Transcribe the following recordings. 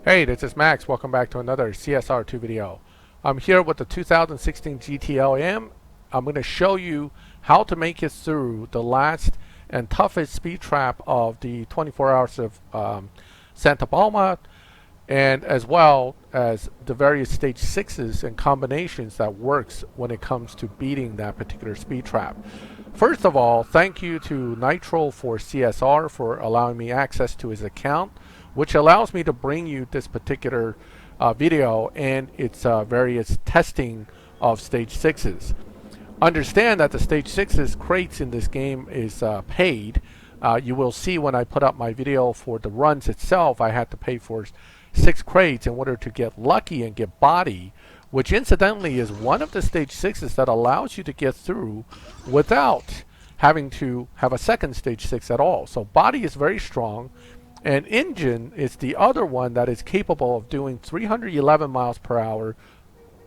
Hey, this is Max. Welcome back to another CSR2 video. I'm here with the 2016 GTL AM. I'm going to show you how to make it through the last and toughest speed trap of the 24 hours of Santa Palma, and as well as the various stage 6s and combinations that works when it comes to beating that particular speed trap. First of all, thank you to Nitro for CSR for allowing me access to his account, which allows me to bring you this particular video and its various testing of stage 6s. Understand that the stage 6s crates in this game is paid. You will see when I put up my video for the runs itself, I had to pay for 6 crates in order to get lucky and get body, which incidentally is one of the stage 6s that allows you to get through without having to have a second stage 6 at all. So body is very strong. And engine is the other one that is capable of doing 311 miles per hour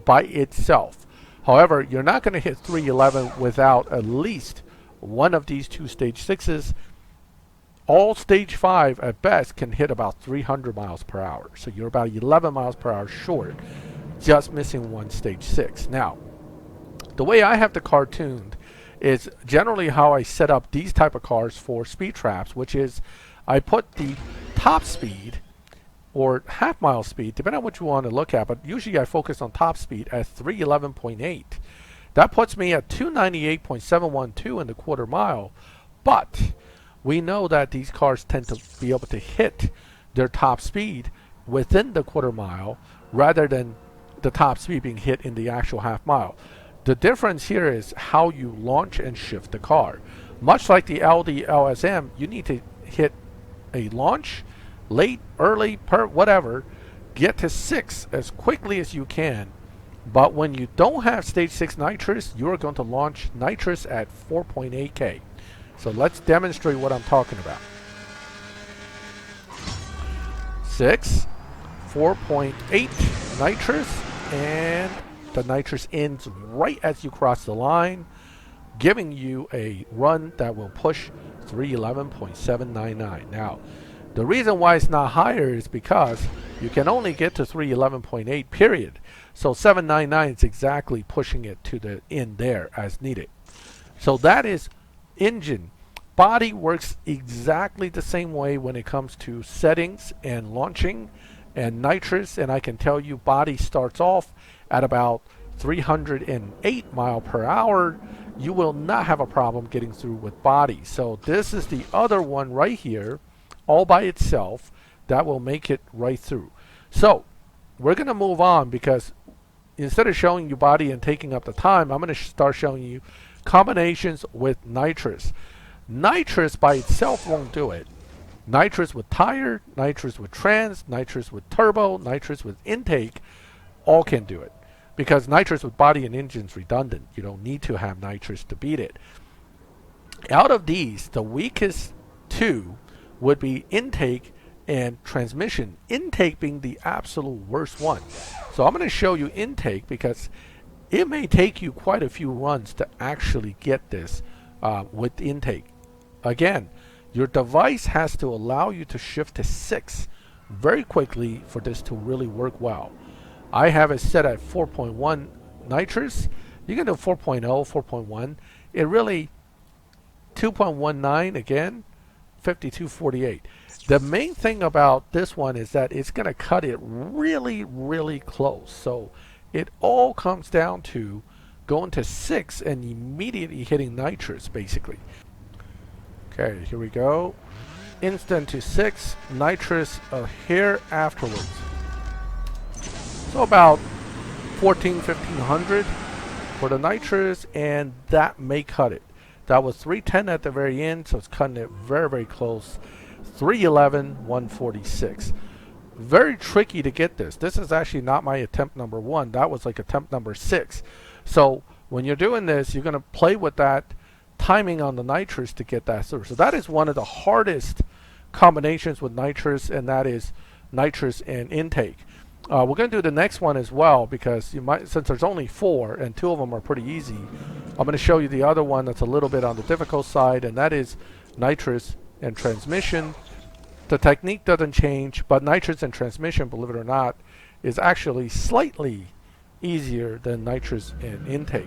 by itself. However, you're not going to hit 311 without at least one of these two stage 6s. All stage 5 at best can hit about 300 miles per hour. So you're about 11 miles per hour short, just missing one stage 6. Now, the way I have the car tuned is generally how I set up these type of cars for speed traps, which is I put the top speed or half mile speed, depending on what you want to look at, but usually I focus on top speed at 311.8. That puts me at 298.712 in the quarter mile, but we know that these cars tend to be able to hit their top speed within the quarter mile rather than the top speed being hit in the actual half mile. The difference here is how you launch and shift the car. Much like the LD LSM, you need to hit a launch, late, early, whatever, get to 6 as quickly as you can. But when you don't have stage 6 nitrous, you're going to launch nitrous at 4.8K. So let's demonstrate what I'm talking about. 6, 4.8 nitrous, and the nitrous ends right as you cross the line, giving you a run that will push 311.799. Now, the reason why it's not higher is because you can only get to 311.8 period. So 799 is exactly pushing it to the end there as needed. So that is engine. Body works exactly the same way when it comes to settings and launching and nitrous, and I can tell you body starts off at about 308 mile per hour. You will not have a problem getting through with body. So this is the other one right here, all by itself, that will make it right through. So we're going to move on, because instead of showing you body and taking up the time, I'm going to start showing you combinations with nitrous. Nitrous by itself won't do it. Nitrous with tire, nitrous with trans, nitrous with turbo, nitrous with intake, all can do it. Because nitrous with body and engine is redundant. You don't need to have nitrous to beat it. Out of these, the weakest two would be intake and transmission. Intake being the absolute worst one. So I'm going to show you intake, because it may take you quite a few runs to actually get this with intake. Again, your device has to allow you to shift to 6 very quickly for this to really work well. I have it set at 4.1 nitrous. You can do 4.0, 4.1. It really 2.19 again, 52.48. The main thing about this one is that it's going to cut it really, really close. So it all comes down to going to 6 and immediately hitting nitrous, basically. Okay, here we go. Instant to 6, nitrous a hair afterwards. So about 1500 for the nitrous, and that may cut it. That was 310 at the very end, so it's cutting it very, very close. 311, 146. Very tricky to get this. This is actually not my attempt number 1. That was like attempt number 6. So when you're doing this, you're going to play with that timing on the nitrous to get that through. So that is one of the hardest combinations with nitrous, and that is nitrous and intake. We're going to do the next one as well, because you might, since there's only 4 and 2 of them are pretty easy, I'm going to show you the other one that's a little bit on the difficult side, and that is nitrous and transmission. The technique doesn't change, but nitrous and transmission, believe it or not, is actually slightly easier than nitrous and intake.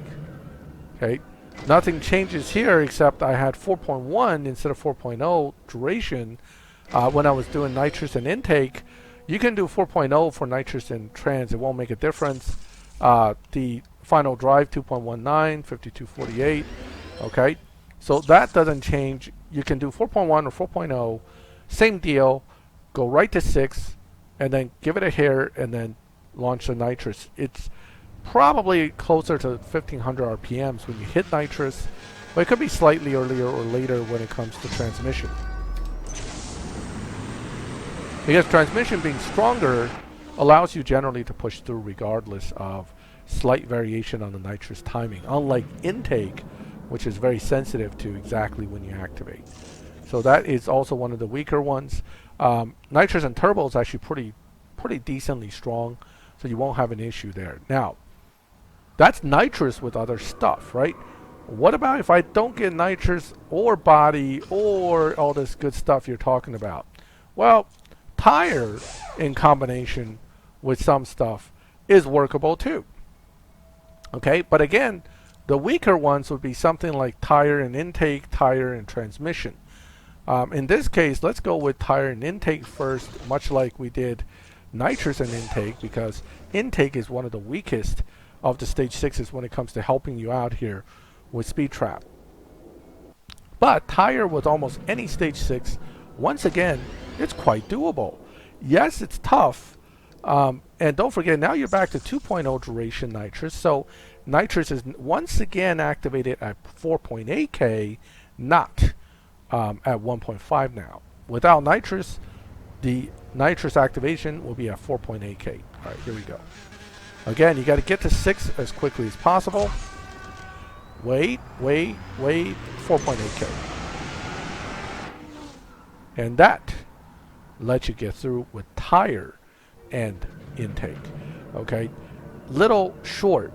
Okay, nothing changes here except I had 4.1 instead of 4.0 duration when I was doing nitrous and intake. You can do 4.0 for nitrous and trans, it won't make a difference. The final drive 2.19, 5248. Okay, so that doesn't change. You can do 4.1 or 4.0, same deal, go right to 6 and then give it a hair and then launch the nitrous. It's probably closer to 1500 RPMs when you hit nitrous, but it could be slightly earlier or later when it comes to transmission. Because transmission being stronger allows you generally to push through regardless of slight variation on the nitrous timing, unlike intake, which is very sensitive to exactly when you activate. So that is also one of the weaker ones. Nitrous and turbo is actually pretty decently strong, so you won't have an issue there. Now, that's nitrous with other stuff, right? What about if I don't get nitrous or body or all this good stuff you're talking about? Well, tire in combination with some stuff is workable too. Okay, but again, the weaker ones would be something like tire and intake, tire and transmission. In this case, let's go with tire and intake first, much like we did nitrous and intake, because intake is one of the weakest of the stage 6s when it comes to helping you out here with speed trap. But tire with almost any stage 6, once again, it's quite doable. Yes, it's tough. And don't forget, now you're back to 2.0 duration nitrous. So nitrous is once again activated at 4.8K, not at 1.5 now. Without nitrous, the nitrous activation will be at 4.8K. All right, here we go. Again, you got to get to 6 as quickly as possible. Wait, 4.8K. And that lets you get through with tire and intake. Okay, little short.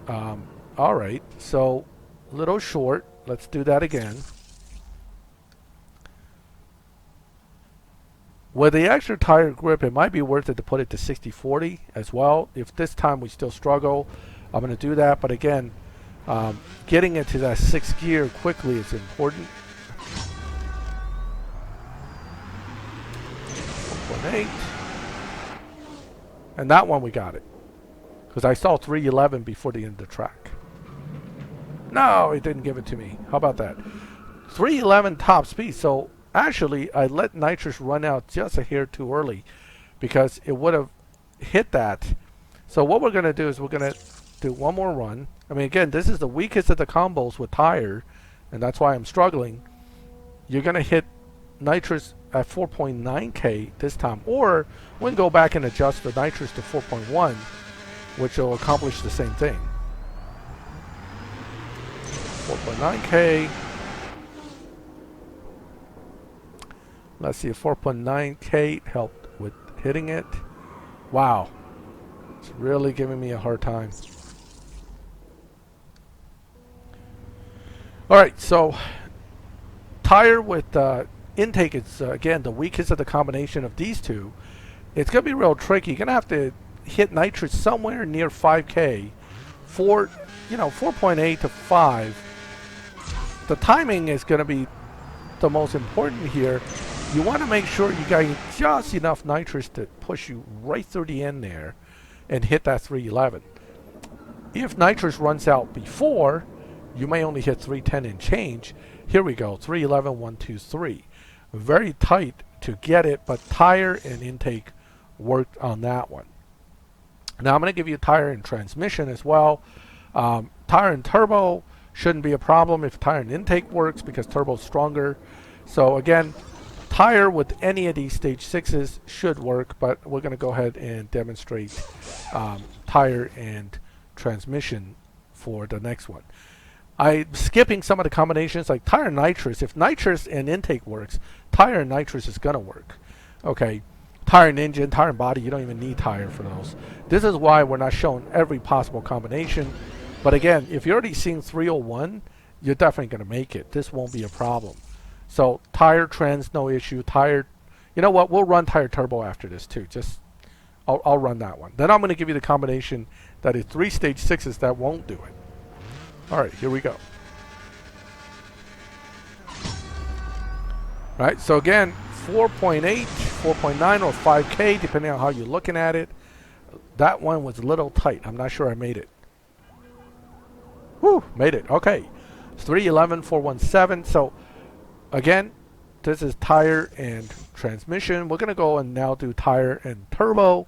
All right, so little short. Let's do that again. With the extra tire grip, it might be worth it to put it to 60-40 as well. If this time we still struggle, I'm going to do that. But again, getting into that 6th gear quickly is important. 1.8. And that one we got it. Because I saw 311 before the end of the track. No, it didn't give it to me. How about that? 311 top speed. So actually, I let nitrous run out just a hair too early because it would have hit that. So what we're going to do is we're going to do one more run. I mean, again, this is the weakest of the combos with tire, and that's why I'm struggling. You're going to hit nitrous at 4.9K this time, or we can go back and adjust the nitrous to 4.1, which will accomplish the same thing. 4.9K. Let's see if 4.9K helped with hitting it. Wow. It's really giving me a hard time. Alright, so tire with intake is again the weakest of the combination of these two. It's going to be real tricky. You're going to have to hit nitrous somewhere near 5K. 4.8 to 5. The timing is going to be the most important here. You want to make sure you got just enough nitrous to push you right through the end there and hit that 311. If nitrous runs out before, you may only hit 310 and change. Here we go, 311, 1, 2, 3. Very tight to get it, but tire and intake worked on that one. Now I'm going to give you tire and transmission as well. Tire and turbo shouldn't be a problem if tire and intake works because turbo's stronger. So again, tire with any of these stage 6s should work, but we're going to go ahead and demonstrate tire and transmission for the next one. I'm skipping some of the combinations like tire and nitrous. If nitrous and intake works, tire and nitrous is going to work. Okay, tire and engine, tire and body, you don't even need tire for those. This is why we're not showing every possible combination. But again, if you're already seeing 301, you're definitely going to make it. This won't be a problem. So tire, trans, no issue. Tire, You know what? We'll run tire turbo after this too. Just I'll run that one. Then I'm going to give you the combination that is 3 stage 6s that won't do it. All right, here we go. All right, so again, 4.8, 4.9, or 5K, depending on how you're looking at it. That one was a little tight. I'm not sure I made it. Whew, made it. Okay. 311, 417. So again, this is tire and transmission. We're going to go and now do tire and turbo.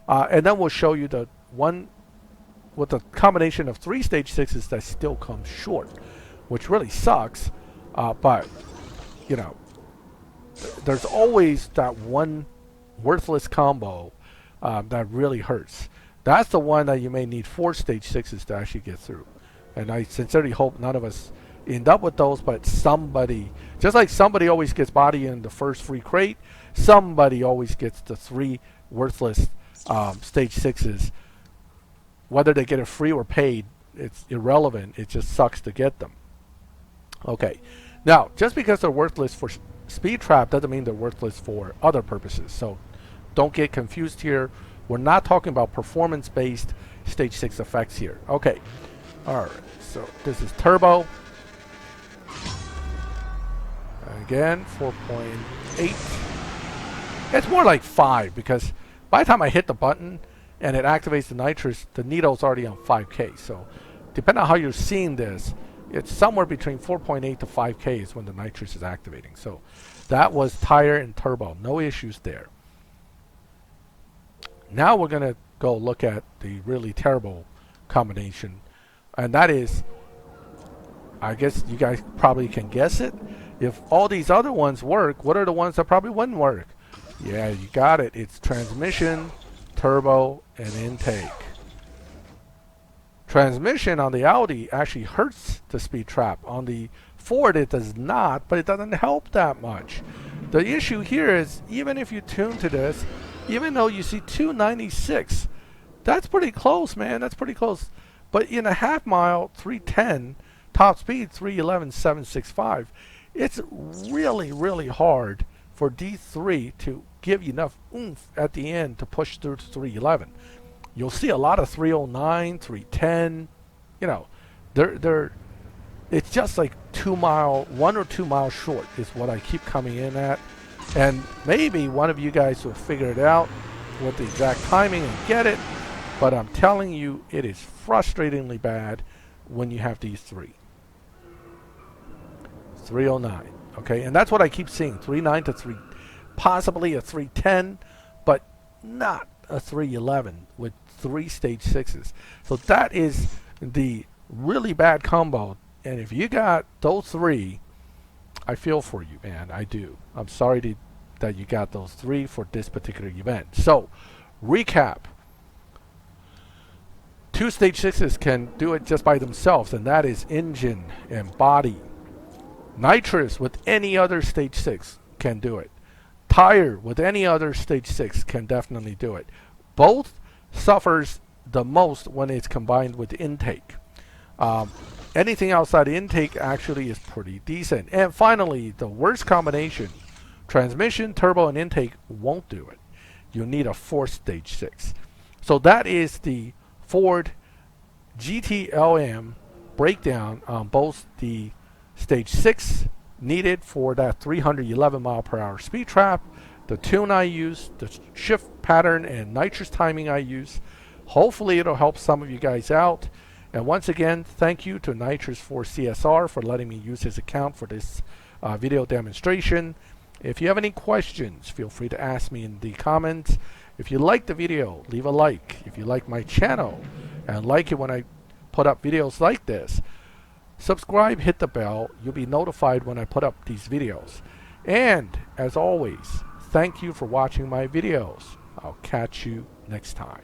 And then we'll show you the one with the combination of 3 stage 6s that still comes short, which really sucks. But, you know, there's always that one worthless combo that really hurts. That's the one that you may need 4 stage 6s to actually get through. And I sincerely hope none of us end up with those, but somebody, just like somebody always gets body in the first free crate, somebody always gets the 3 worthless stage 6s. Whether they get it free or paid, it's irrelevant. It just sucks to get them. Okay. Now, just because they're worthless for speed trap doesn't mean they're worthless for other purposes. So don't get confused here. We're not talking about performance-based stage 6 effects here. Okay. All right. So this is turbo. Again, 4.8. It's more like 5 because by the time I hit the button and it activates the nitrous, the needle's already on 5K. So depending on how you're seeing this, it's somewhere between 4.8 to 5K is when the nitrous is activating. So that was tire and turbo. No issues there. Now we're going to go look at the really terrible combination. And that is, I guess you guys probably can guess it. If all these other ones work, what are the ones that probably wouldn't work? Yeah, you got it. It's transmission, turbo, and intake. Transmission on the Audi actually hurts the speed trap. On the Ford it does not, but it doesn't help that much. The issue here is even if you tune to this, even though you see 296, that's pretty close, man. That's pretty close. But in a half mile, 310, top speed 311, 765, it's really, really hard for D3 to give you enough oomph at the end to push through to 311. You'll see a lot of 309, 310. You know, it's just like 1 or 2 miles short is what I keep coming in at. And maybe one of you guys will figure it out with the exact timing and get it. But I'm telling you, it is frustratingly bad when you have these 3. 309. Okay, and that's what I keep seeing. 39 to 3, possibly a 310, but not a 311 with 3 stage 6s. So that is the really bad combo. And if you got those 3, I feel for you, man. I do. I'm sorry that you got those 3 for this particular event. So, recap. 2 stage 6s can do it just by themselves, and that is engine and body. Nitrous with any other stage 6 can do it. Tire with any other stage 6 can definitely do it. Both suffers the most when it's combined with intake. Anything outside intake actually is pretty decent. And finally, the worst combination, transmission, turbo, and intake won't do it. You need a 4 stage 6. So that is the Ford GTLM breakdown on both the stage 6 needed for that 311 mile per hour speed trap, the tune I use, the shift pattern and nitrous timing I use. Hopefully it'll help some of you guys out. And once again, thank you to Nitrous for CSR for letting me use his account for this video demonstration. If you have any questions, feel free to ask me in the comments. If you like the video, leave a like. If you like my channel and like it when I put up videos like this, subscribe, hit the bell. You'll be notified when I put up these videos. And as always, thank you for watching my videos. I'll catch you next time.